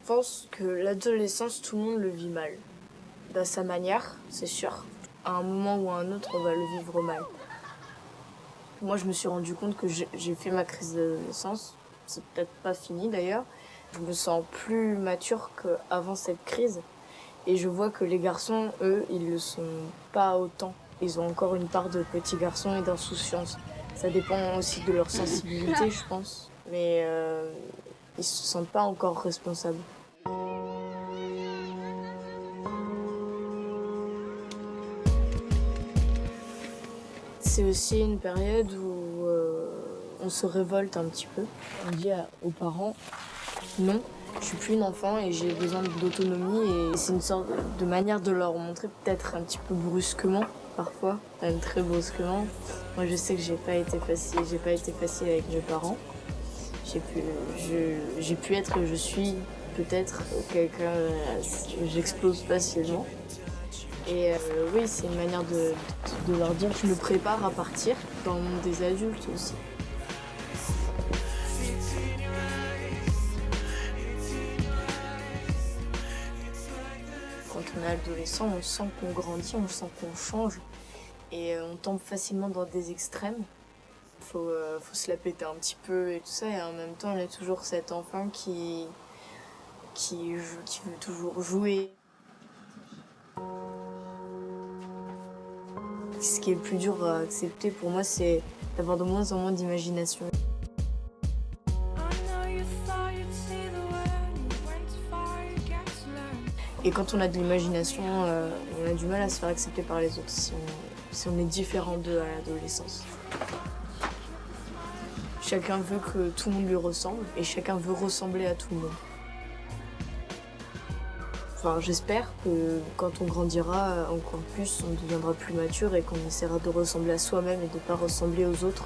pense que l'adolescence, tout le monde le vit mal. À sa manière, c'est sûr. À un moment ou à un autre, on va le vivre mal. Moi, je me suis rendu compte que j'ai fait ma crise d'adolescence. C'est peut-être pas fini d'ailleurs. Je me sens plus mature qu'avant cette crise. Et je vois que les garçons, eux, ils le sont pas autant. Ils ont encore une part de petits garçons et d'insouciance. Ça dépend aussi de leur sensibilité, je pense. Mais ils se sentent pas encore responsables. C'est aussi une période où on se révolte un petit peu. On dit aux parents, non, je suis plus une enfant et j'ai besoin d'autonomie, et c'est une sorte de manière de leur montrer, peut-être un petit peu brusquement, parfois, même très brusquement. Moi, je sais que j'ai pas été facile avec mes parents. J'ai pu être, je suis peut-être quelqu'un, j'explose facilement. Et oui, c'est une manière de leur dire que je me prépare à partir dans le monde des adultes aussi. Quand on est adolescent, on sent qu'on grandit, on sent qu'on change et on tombe facilement dans des extrêmes. Faut se la péter un petit peu et tout ça, et en même temps, on est toujours cet enfant qui veut toujours jouer. Ce qui est le plus dur à accepter pour moi, c'est d'avoir de moins en moins d'imagination. Et quand on a de l'imagination, on a du mal à se faire accepter par les autres si on est différent d'eux à l'adolescence. Chacun veut que tout le monde lui ressemble et chacun veut ressembler à tout le monde. Enfin, j'espère que quand on grandira encore plus, on deviendra plus mature et qu'on essaiera de ressembler à soi-même et de ne pas ressembler aux autres.